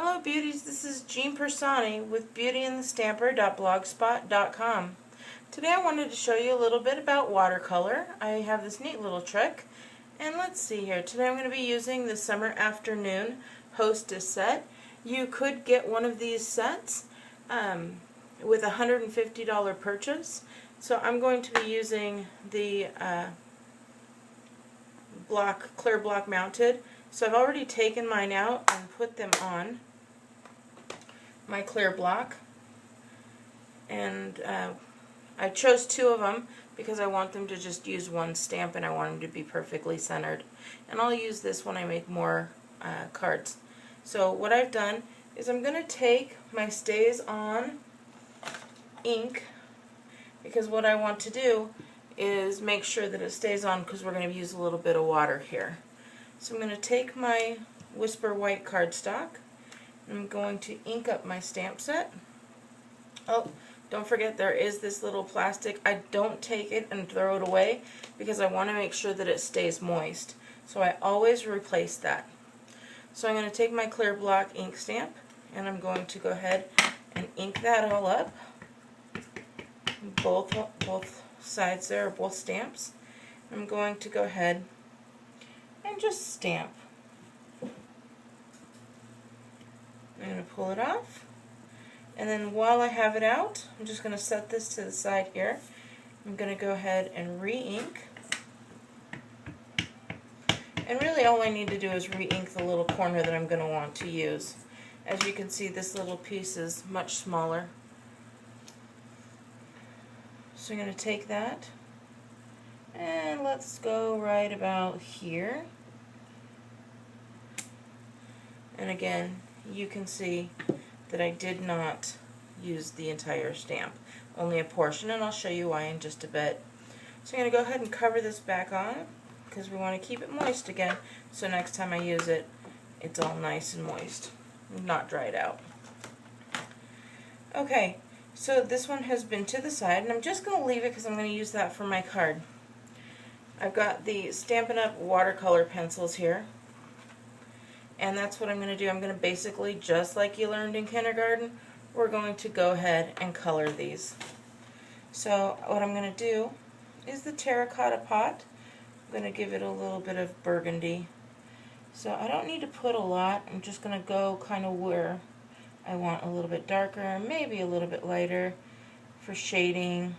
Hello beauties, this is Jean Piersanti with BeautyandtheStamper.blogspot.com. Today I wanted to show you a little bit about watercolor. I have this neat little trick, and let's see here. Today I'm going to be using the Summer Afternoon Hostess set. You could get one of these sets with a $150 purchase. So I'm going to be using the clear block mounted. So I've already taken mine out and put them on my clear block, and I chose two of them because I want them to just use one stamp and I want them to be perfectly centered, and I'll use this when I make more cards. So what I've done is I'm going to take my Stays On ink, because what I want to do is make sure that it stays on, because we're going to use a little bit of water here. So I'm going to take my Whisper White cardstock, and I'm going to ink up my stamp set. Oh, don't forget there is this little plastic. I don't take it and throw it away because I want to make sure that it stays moist. So I always replace that. So I'm going to take my clear block ink stamp, and I'm going to go ahead and ink that all up. Both sides there, both stamps. I'm going to go ahead and just stamp. I'm going to pull it off, and then while I have it out, I'm just going to set this to the side here. I'm going to go ahead and re-ink, and really all I need to do is re-ink the little corner that I'm going to want to use. As you can see, this little piece is much smaller. So I'm going to take that, and let's go right about here. And again, you can see that I did not use the entire stamp, only a portion, and I'll show you why in just a bit. So I'm going to go ahead and cover this back on, because we want to keep it moist again, so next time I use it, it's all nice and moist, not dried out. Okay, so this one has been to the side, and I'm just going to leave it because I'm going to use that for my card. I've got the Stampin' Up watercolor pencils here, and that's what I'm going to do. I'm going to basically, just like you learned in kindergarten, we're going to go ahead and color these. So what I'm going to do is the terracotta pot. I'm going to give it a little bit of burgundy. So I don't need to put a lot. I'm just going to go kind of where I want a little bit darker, maybe a little bit lighter for shading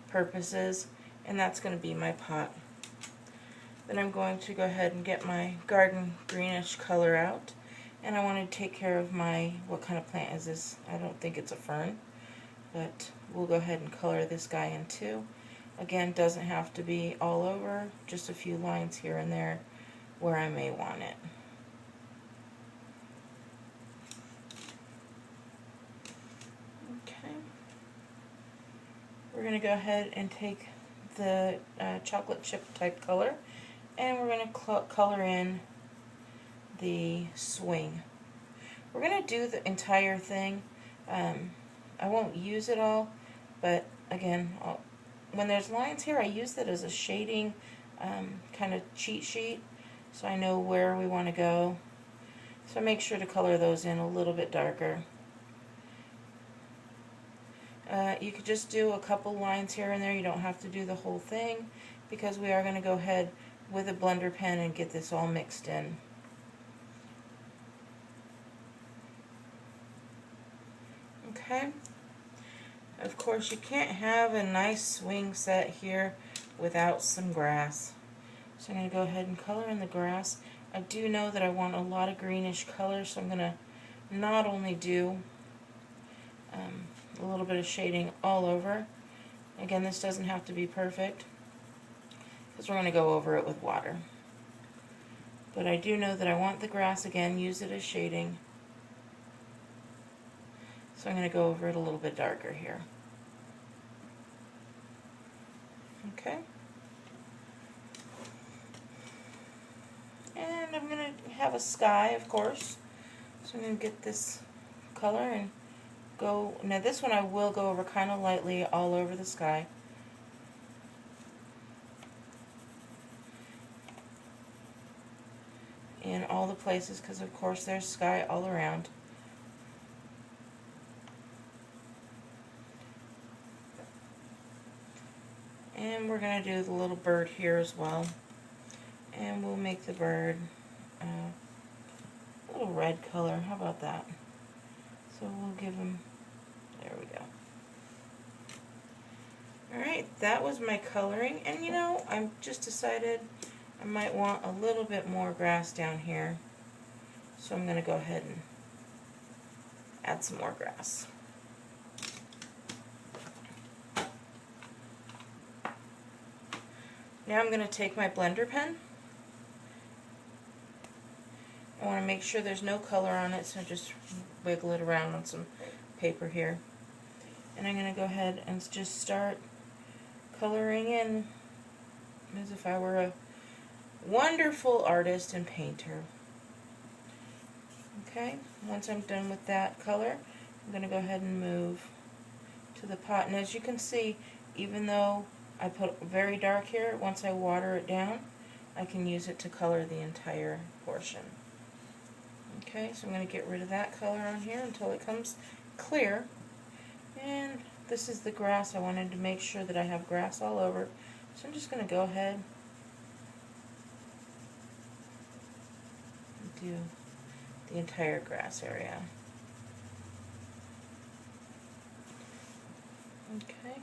purposes, and that's going to be my pot. Then I'm going to go ahead and get my garden greenish color out, and I want to take care of my, what kind of plant is this? I don't think it's a fern, but we'll go ahead and color this guy in too. Again, doesn't have to be all over, just a few lines here and there where I may want it. Okay, we're going to go ahead and take the chocolate chip type color, and we're going to color in the swing. We're going to do the entire thing. I won't use it all, but again, when there's lines here, I use that as a shading kind of cheat sheet, so I know where we want to go. So make sure to color those in a little bit darker. You could just do a couple lines here and there. You don't have to do the whole thing, because we are going to go ahead with a blender pen and get this all mixed in. Okay. Of course, you can't have a nice swing set here without some grass. So I'm going to go ahead and color in the grass. I do know that I want a lot of greenish color, so I'm going to not only do a little bit of shading all over. Again, this doesn't have to be perfect, because we're going to go over it with water. But I do know that I want the grass, again, use it as shading. So I'm going to go over it a little bit darker here. Okay. And I'm going to have a sky, of course. So I'm going to get this color and go. Now this one I will go over kind of lightly all over the sky. and all all the places because of course there's sky all around. And we're going to do the little bird here as well. And we'll make the bird a little red color. How about that? So we'll give him, there we go. Alright, that was my coloring. And you know, I've just decided I might want a little bit more grass down here. So I'm going to go ahead and add some more grass. Now I'm going to take my blender pen. I want to make sure there's no color on it, so I just wiggle it around on some paper here. And I'm going to go ahead and just start coloring in as if I were a wonderful artist and painter. Okay, once I'm done with that color, I'm going to go ahead and move to the pot. And as you can see, even though I put very dark here, once I water it down, I can use it to color the entire portion. Okay, so I'm going to get rid of that color on here until it comes clear. And this is the grass. I wanted to make sure that I have grass all over. So I'm just going to go ahead and do the entire grass area. Okay.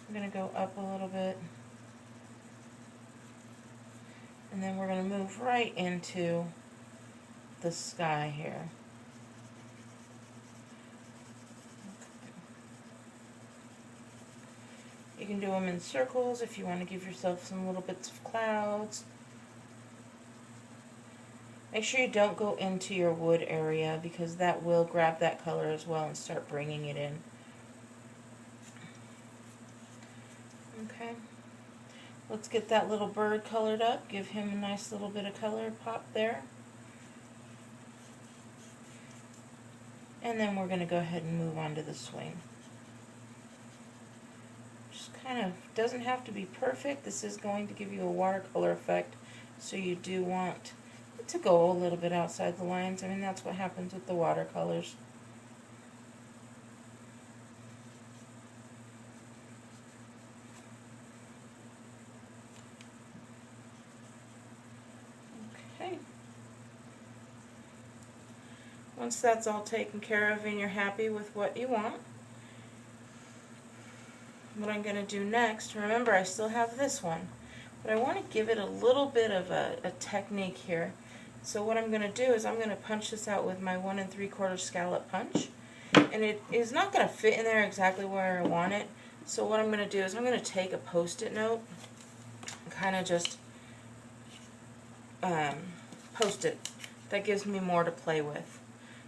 I'm going to go up a little bit, and then we're going to move right into the sky here. You can do them in circles if you want to give yourself some little bits of clouds. Make sure you don't go into your wood area because that will grab that color as well and start bringing it in. Okay, let's get that little bird colored up. Give him a nice little bit of color pop there. And then we're going to go ahead and move on to the swing. Just kind of, doesn't have to be perfect. This is going to give you a watercolor effect, so you do want it to go a little bit outside the lines. I mean, that's what happens with the watercolors. Once that's all taken care of and you're happy with what you want, what I'm going to do next, remember I still have this one, but I want to give it a little bit of a technique here. So what I'm going to do is I'm going to punch this out with my 1 3/4 scallop punch, and it is not going to fit in there exactly where I want it. So what I'm going to do is I'm going to take a post-it note and kind of just post it. That gives me more to play with.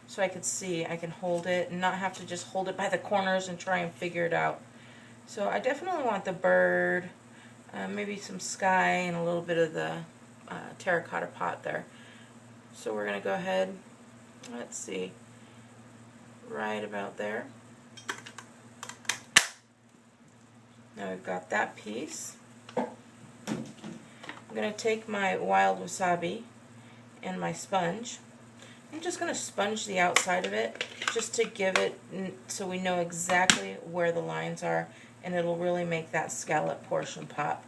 So I could see, I can hold it and not have to just hold it by the corners and try and figure it out. So I definitely want the bird, maybe some sky and a little bit of the terracotta pot there. So we're going to go ahead, let's see, right about there. Now we've got that piece. I'm going to take my wild wasabi and my sponge. I'm just going to sponge the outside of it just to give it so we know exactly where the lines are, and it'll really make that scallop portion pop.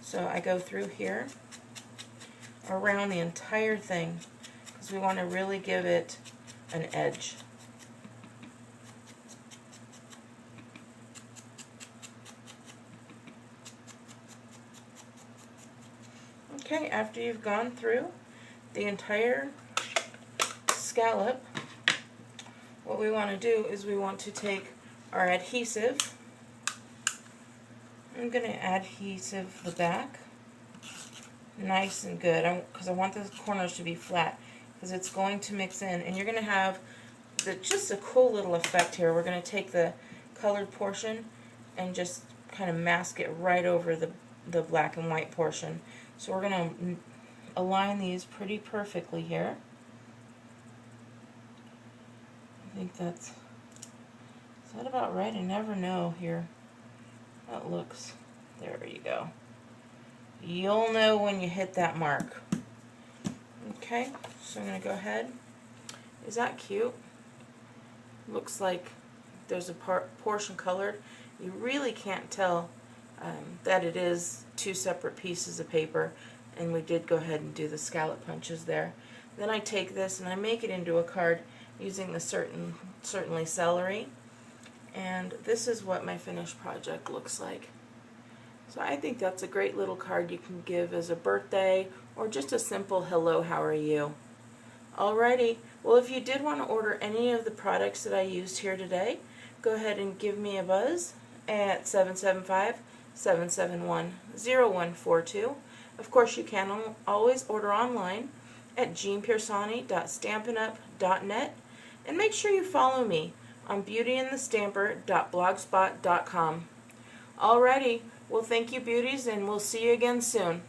So I go through here around the entire thing because we want to really give it an edge. Okay, after you've gone through the entire scallop, what we want to do is we want to take our adhesive. I'm going to adhesive the back nice and good because I want the corners to be flat because it's going to mix in, and you're going to have just a cool little effect here. We're going to take the colored portion and just kind of mask it right over the black and white portion. So we're going to align these pretty perfectly here. I think is that about right? I never know here. That looks, there you go. You'll know when you hit that mark. Okay, So I'm going to go ahead. Is that cute? Looks like there's a portion colored. You really can't tell that it is two separate pieces of paper, and we did go ahead and do the scallop punches there. Then I take this and I make it into a card using the Certainly Celery, and this is what my finished project looks like. So I think that's a great little card you can give as a birthday or just a simple hello, how are you? Alrighty, well, if you did want to order any of the products that I used here today, go ahead and give me a buzz at 775-771-0142. Of course, you can always order online at jeanpiersanti.stampinup.net, and make sure you follow me on BeautyandtheStamper.blogspot.com. Alrighty, well, thank you, beauties, and we'll see you again soon.